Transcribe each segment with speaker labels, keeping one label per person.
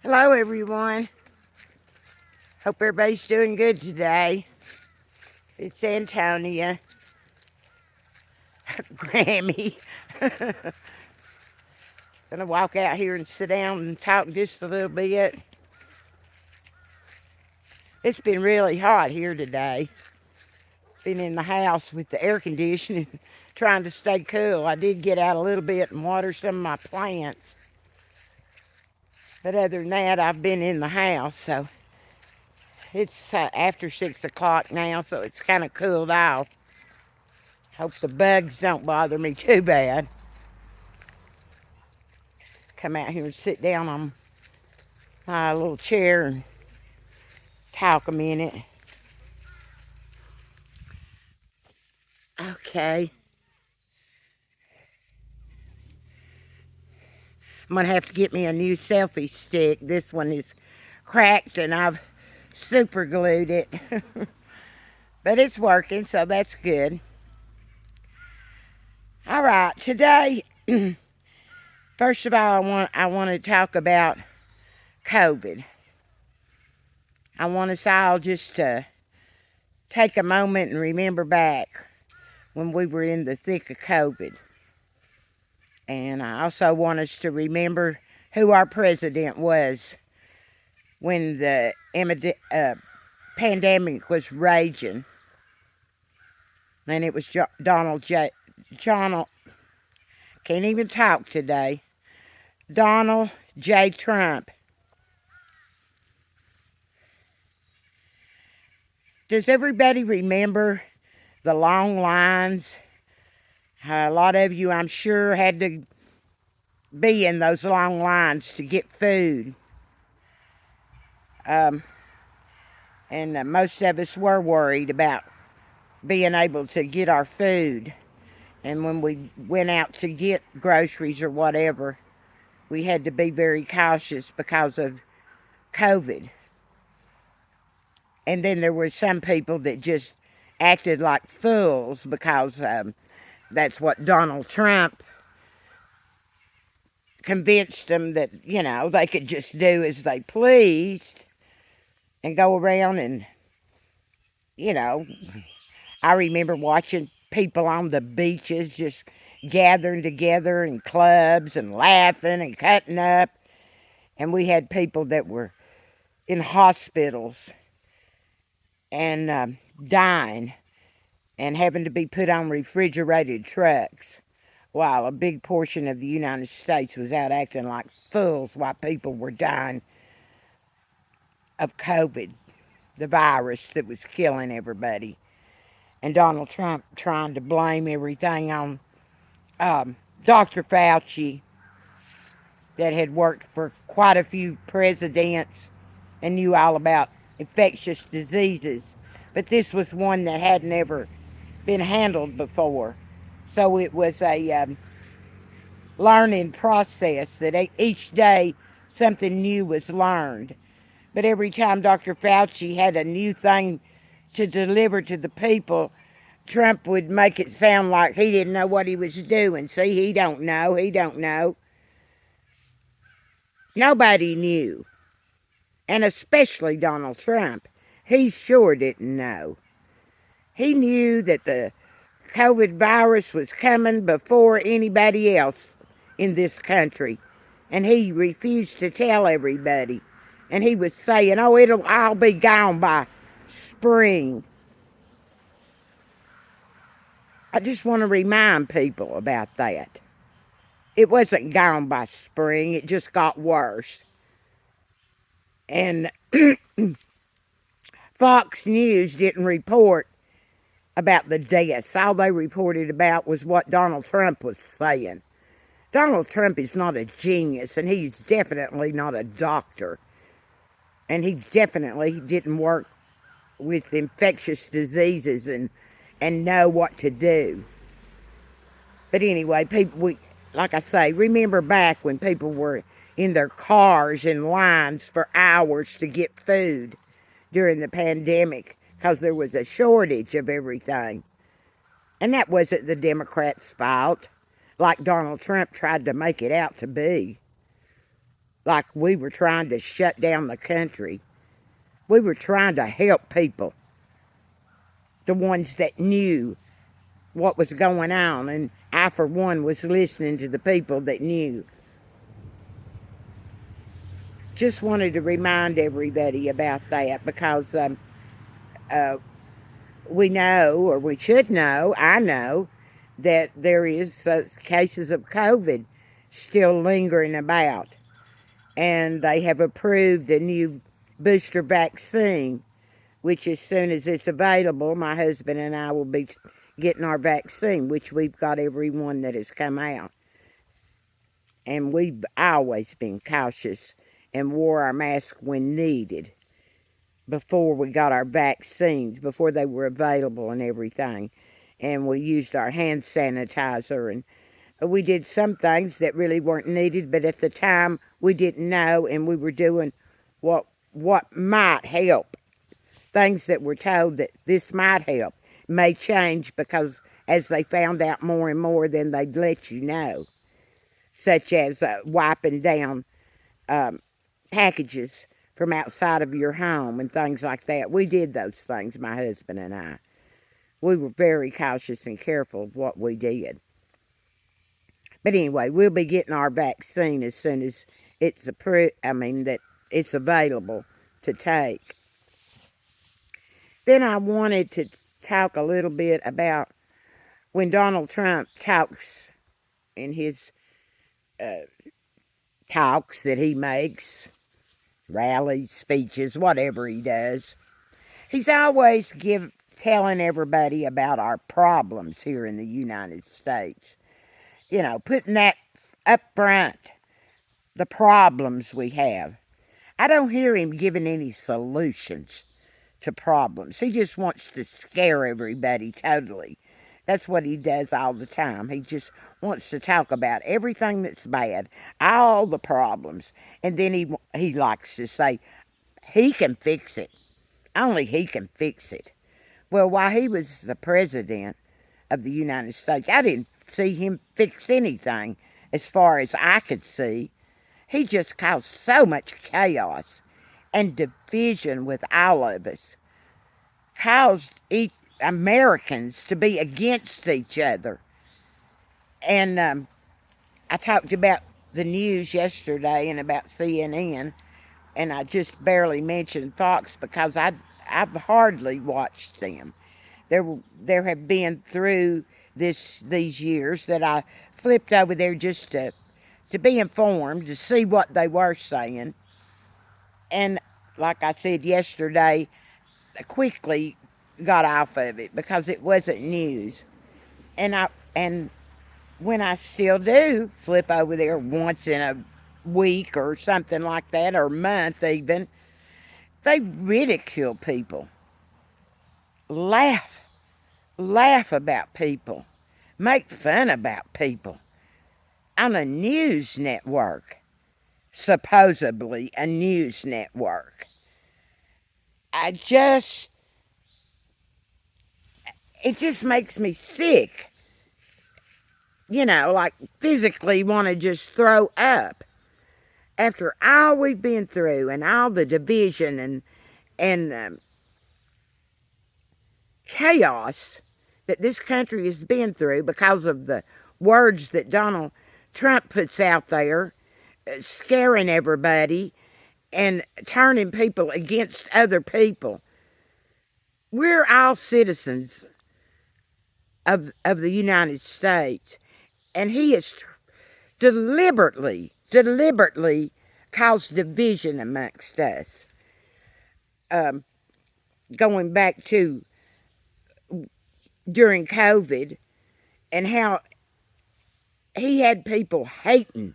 Speaker 1: Hello everyone. Hope everybody's doing good today. It's Antonia, Grammy. Gonna walk out here and sit down and talk just a little bit. It's been really hot here today. Been in the house with the air conditioning, trying to stay cool. I did get out a little bit and water some of my plants. But other than that, I've been in the house, so it's after 6 o'clock now, so it's kind of cooled off. Hope the bugs don't bother me too bad. Come out here and sit down on my little chair and talk a minute. Okay. I'm going to have to get me a new selfie stick. This one is cracked and I've super glued it. But it's working, so that's good. All right, today, first of all, I want to talk about COVID. I want us all just to take a moment and remember back when we were in the thick of COVID. And I also want us to remember who our president was when the pandemic was raging. And it was Donald, can't even talk today, Donald J. Trump. Does everybody remember the long lines? A lot of you, I'm sure, had to be in those long lines to get food. And most of us were worried about being able to get our food. And when we went out to get groceries or whatever, we had to be very cautious because of COVID. And then there were some people that just acted like fools because that's what Donald Trump convinced them that, they could just do as they pleased and go around and, I remember watching people on the beaches just gathering together in clubs and laughing and cutting up. And we had people that were in hospitals and dying and having to be put on refrigerated trucks, while a big portion of the United States was out acting like fools while people were dying of COVID, the virus that was killing everybody. And Donald Trump trying to blame everything on Dr. Fauci, that had worked for quite a few presidents and knew all about infectious diseases. But this was one that had never been handled before. So it was a learning process that each day something new was learned. But every time Dr. Fauci had a new thing to deliver to the people, Trump would make it sound like he didn't know what he was doing. See, he don't know. Nobody knew. And especially Donald Trump. He sure didn't know. He knew that the COVID virus was coming before anybody else in this country. And he refused to tell everybody. And he was saying, oh, it'll all be gone by spring. I just want to remind people about that. It wasn't gone by spring. It just got worse. And Fox News didn't report about the deaths. All they reported about was what Donald Trump was saying. Donald Trump is not a genius, and he's definitely not a doctor. And he definitely didn't work with infectious diseases and know what to do. But anyway, people, like I say, remember back when people were in their cars in lines for hours to get food during the pandemic because there was a shortage of everything. And that wasn't the Democrats' fault, like Donald Trump tried to make it out to be. like we were trying to shut down the country. We were trying to help people, the ones that knew what was going on, and I, for one, was listening to the people that knew. Just wanted to remind everybody about that because uh, we know, or we should know, I know, that there is cases of COVID still lingering about. And they have approved a new booster vaccine, which as soon as it's available, my husband and I will be getting our vaccine, which we've got every one that has come out. And we've always been cautious and wore our mask when needed before we got our vaccines, before they were available and everything. And we used our hand sanitizer, and we did some things that really weren't needed, but at the time we didn't know, and we were doing what might help. Things that were told that this might help may change because as they found out more and more, then they'd let you know, such as wiping down packages from outside of your home and things like that. We did those things, my husband and I. We were very cautious and careful of what we did. But anyway, we'll be getting our vaccine as soon as it's that it's available to take. Then I wanted to talk a little bit about when Donald Trump talks in his talks that he makes, rallies, speeches, whatever he does. He's always telling everybody about our problems here in the United States. You know, putting that up front, the problems we have. I don't hear him giving any solutions to problems. He just wants to scare everybody totally. That's what he does all the time. He just wants to talk about everything that's bad, all the problems, and then he likes to say he can fix it. Only he can fix it. Well, while he was the president of the United States, I didn't see him fix anything as far as I could see. He just caused so much chaos and division with all of us. Caused Americans to be against each other. And I talked about the news yesterday and about CNN, and I just barely mentioned Fox because I've hardly watched them. There have been through these years that I flipped over there just to be informed, to see what they were saying. And like I said yesterday, I quickly got off of it because it wasn't news. And when I still do flip over there once in a week or something like that, or month even, they ridicule people, laugh about people, make fun about people on a news network, supposedly a news network. It just makes me sick. You know, like physically want to just throw up. After all we've been through and all the division and chaos that this country has been through because of the words that Donald Trump puts out there, scaring everybody and turning people against other people. We're all citizens of the United States, and he has deliberately caused division amongst us. Going back to during COVID and how he had people hating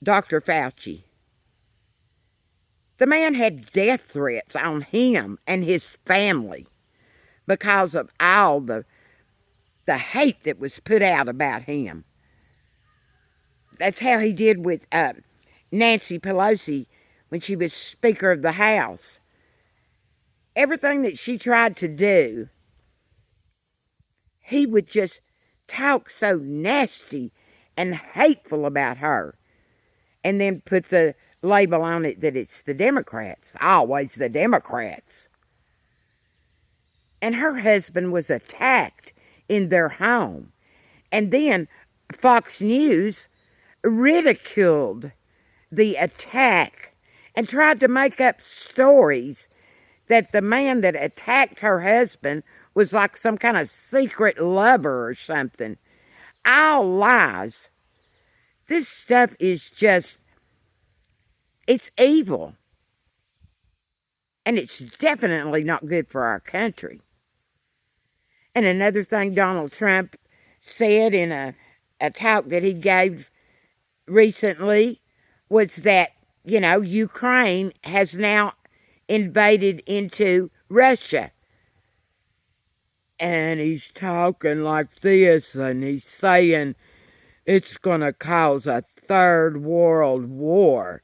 Speaker 1: Dr. Fauci. The man had death threats on him and his family because of all the hate that was put out about him. That's how he did with Nancy Pelosi when she was Speaker of the House. Everything that she tried to do, he would just talk so nasty and hateful about her, and then put the label on it that it's the Democrats, always the Democrats. And her husband was attacked in their home. And then Fox News ridiculed the attack and tried to make up stories that the man that attacked her husband was like some kind of secret lover or something. All lies. This stuff is just, it's evil. And it's definitely not good for our country. And another thing Donald Trump said in a talk that he gave recently was that, Ukraine has now invaded into Russia. And he's talking like this, and he's saying it's going to cause a third world war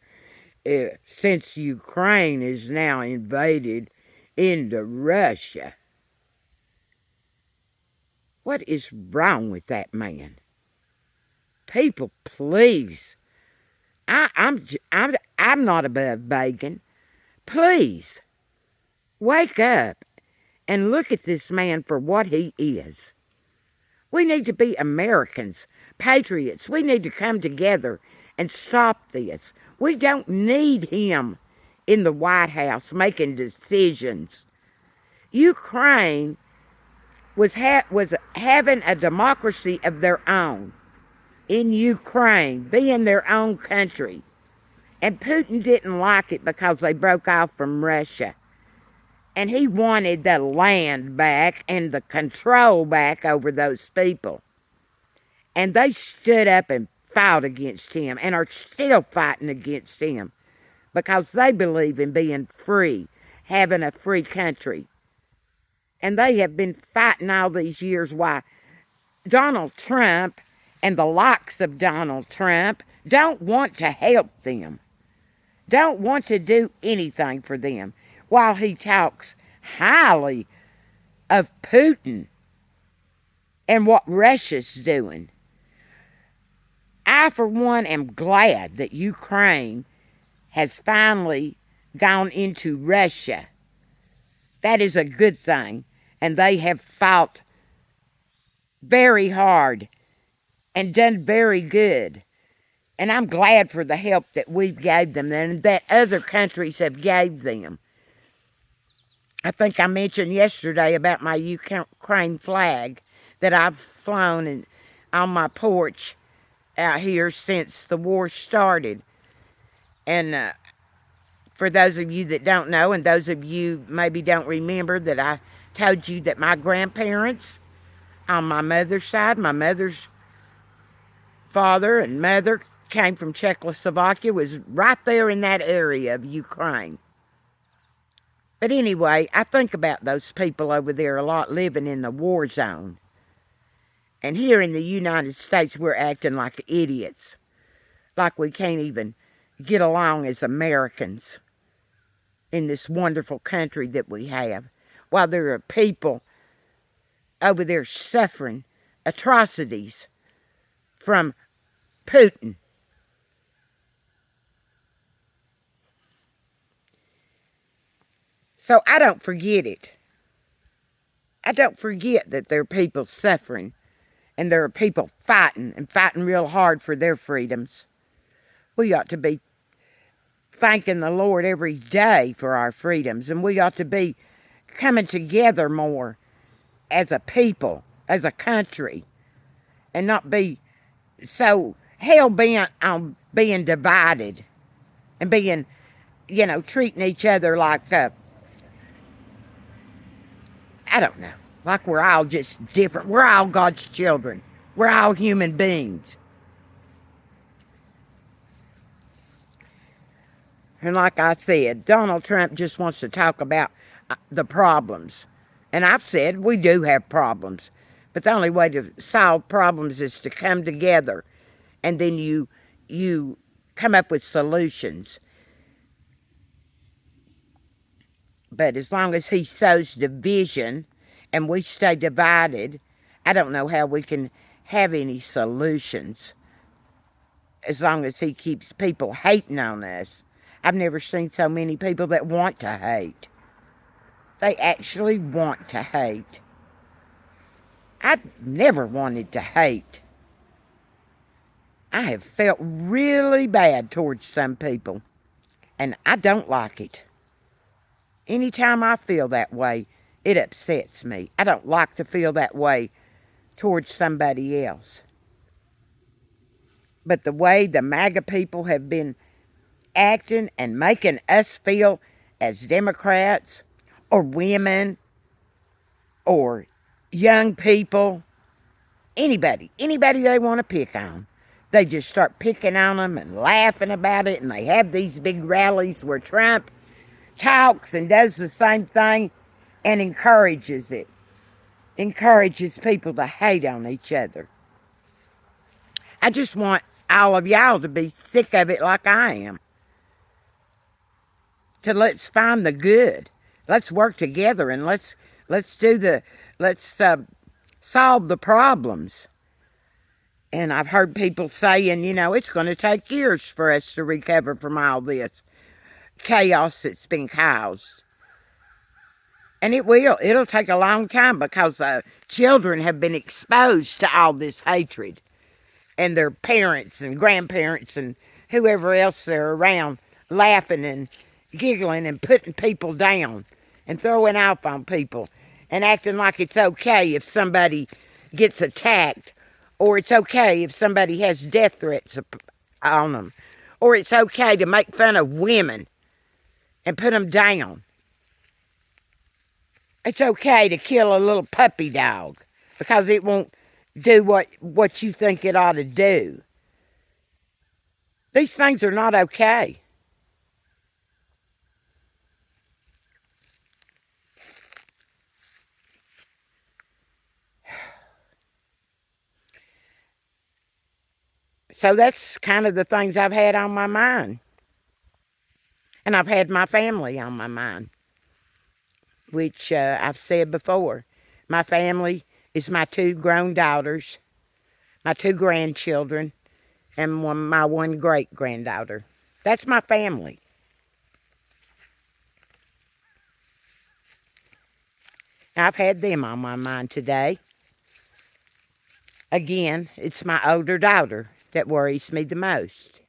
Speaker 1: since Ukraine is now invaded into Russia. What is wrong with that man? People, please. I'm not above begging. Please, wake up and look at this man for what he is. We need to be Americans, patriots. We need to come together and stop this. We don't need him in the White House making decisions. Ukraine was having a democracy of their own in Ukraine, being their own country. And Putin didn't like it because they broke off from Russia. And he wanted the land back and the control back over those people. And they stood up and fought against him and are still fighting against him because they believe in being free, having a free country. And they have been fighting all these years why Donald Trump and the likes of Donald Trump don't want to help them, don't want to do anything for them, while he talks highly of Putin and what Russia's doing. I, for one, am glad that Ukraine has finally gone into Russia. That is a good thing, and they have fought very hard and done very good. And I'm glad for the help that we've gave them and that other countries have gave them. I think I mentioned yesterday about my Ukraine flag that I've flown on my porch out here since the war started. And for those of you that don't know, and those of you maybe don't remember, that I told you that my grandparents on my mother's side, my mother's father and mother came from Czechoslovakia, was right there in that area of Ukraine. But anyway, I think about those people over there a lot living in the war zone. And here in the United States, we're acting like idiots. Like we can't even get along as Americans in this wonderful country that we have. While there are people over there suffering atrocities from Putin. So I don't forget it. I don't forget that there are people suffering and there are people fighting and fighting real hard for their freedoms. We ought to be thanking the Lord every day for our freedoms, and we ought to be coming together more as a people, as a country, and not be so hell-bent on being divided and being, treating each other like, I don't know, like we're all just different. We're all God's children. We're all human beings. And like I said, Donald Trump just wants to talk about the problems. And I've said we do have problems. But the only way to solve problems is to come together. And then you come up with solutions. But as long as he sows division and we stay divided, I don't know how we can have any solutions as long as he keeps people hating on us. I've never seen so many people that want to hate. They actually want to hate. I've never wanted to hate. I have felt really bad towards some people, and I don't like it. Anytime I feel that way, it upsets me. I don't like to feel that way towards somebody else. But the way the MAGA people have been acting and making us feel as Democrats or women or young people, anybody they want to pick on, they just start picking on them and laughing about it, and they have these big rallies where Trump talks and does the same thing and encourages it. Encourages people to hate on each other. I just want all of y'all to be sick of it like I am. To let's find the good. Let's work together and let's solve the problems. And I've heard people saying, it's going to take years for us to recover from all this chaos that's been caused. And it will. It'll take a long time because children have been exposed to all this hatred. And their parents and grandparents and whoever else they're around laughing and giggling and putting people down and throwing off on people and acting like it's okay if somebody gets attacked, or it's okay if somebody has death threats on them, or it's okay to make fun of women and put them down. It's okay to kill a little puppy dog because it won't do what you think it ought to do. These things are not okay. So that's kind of the things I've had on my mind. And I've had my family on my mind, which I've said before. My family is my 2 grown daughters, my 2 grandchildren, and my 1 great-granddaughter. That's my family. I've had them on my mind today. Again, it's my older daughter that worries me the most.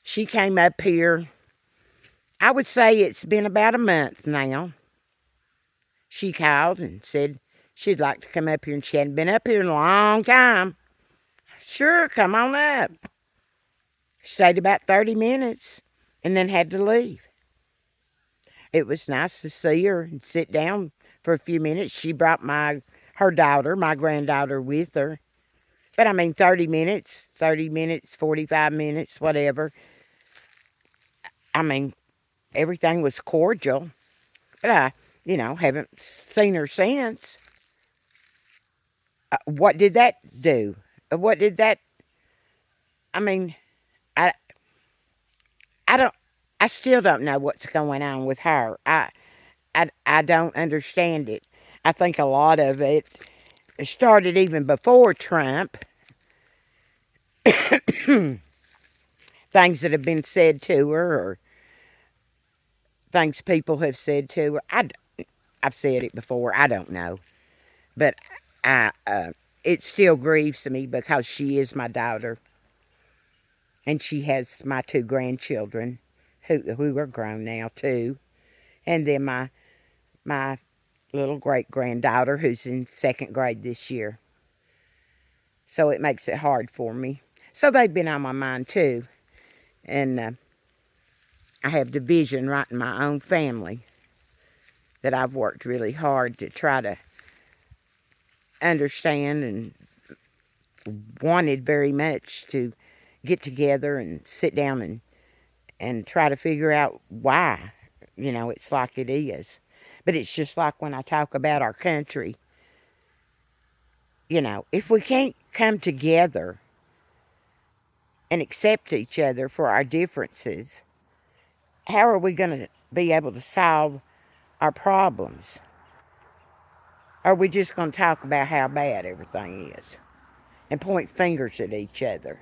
Speaker 1: She came up here, I would say it's been about a month now. She called and said she'd like to come up here, and she hadn't been up here in a long time. Sure, come on up. Stayed about 30 minutes and then had to leave. It was nice to see her and sit down for a few minutes. She brought her daughter, my granddaughter, with her. But 30 minutes, 45 minutes, whatever. Everything was cordial. But I, haven't seen her since. What did that do? What did that... I still don't know what's going on with her. I don't understand it. I think a lot of it started even before Trump. Things that have been said to her, or things people have said to her. I've said it before. I don't know. But it still grieves me because she is my daughter. And she has my 2 grandchildren who are grown now too. And then my little great-granddaughter who's in 2nd grade this year. So it makes it hard for me. So they've been on my mind too. And I have division right in my own family that I've worked really hard to try to understand, and wanted very much to get together and sit down and try to figure out why, it's like it is. But it's just like when I talk about our country, if we can't come together and accept each other for our differences, how are we going to be able to solve our problems? Are we just going to talk about how bad everything is? and point fingers at each other.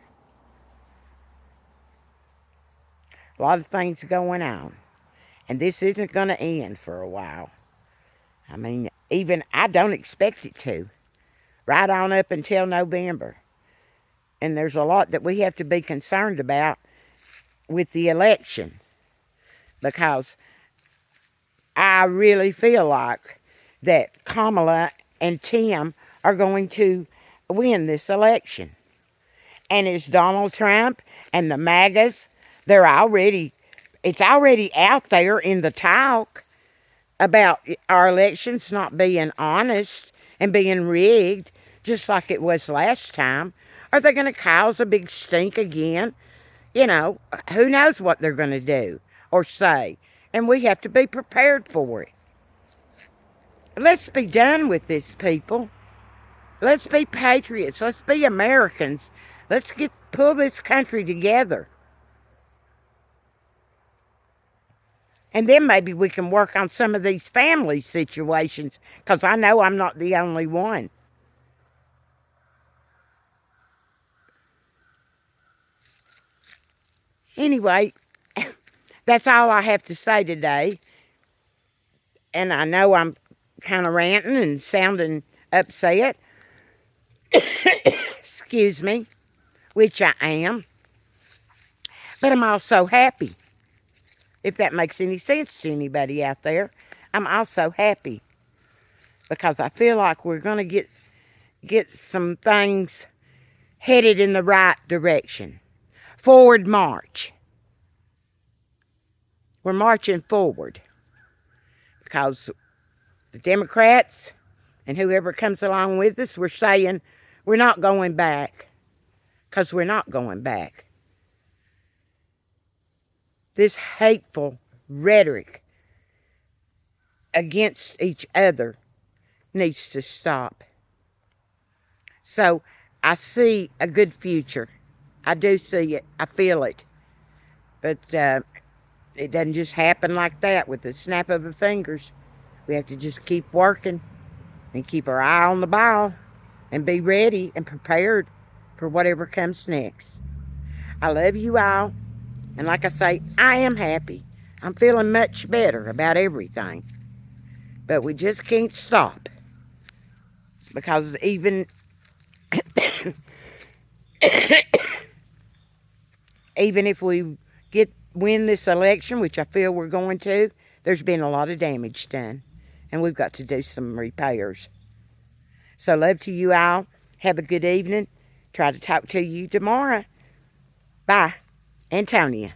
Speaker 1: A lot of things going on. And this isn't going to end for a while. I mean, even I don't expect it to. Right on up until November. And there's a lot that we have to be concerned about with the election. Because I really feel like that Kamala and Tim are going to win this election. And it's Donald Trump and the MAGAs, it's already out there in the talk about our elections not being honest and being rigged, just like it was last time. Are they going to cause a big stink again? You know, who knows what they're going to do or say. And we have to be prepared for it. Let's be done with this, people. Let's be patriots. Let's be Americans. Let's pull this country together. And then maybe we can work on some of these family situations, because I know I'm not the only one. Anyway, that's all I have to say today. And I know I'm kind of ranting and sounding upset. Excuse me, which I am. But I'm also happy. If that makes any sense to anybody out there, I'm also happy. Because I feel like we're going to get some things headed in the right direction. Forward march. We're marching forward. Because the Democrats and whoever comes along with us, we're saying we're not going back. Because we're not going back. This hateful rhetoric against each other needs to stop. So I see a good future. I do see it. I feel it. But it doesn't just happen like that with the snap of the fingers. We have to just keep working and keep our eye on the ball and be ready and prepared for whatever comes next. I love you all. And like I say, I am happy. I'm feeling much better about everything. But we just can't stop. Because even if we win this election, which I feel we're going to, there's been a lot of damage done. And we've got to do some repairs. So love to you all. Have a good evening. Try to talk to you tomorrow. Bye. Antonia.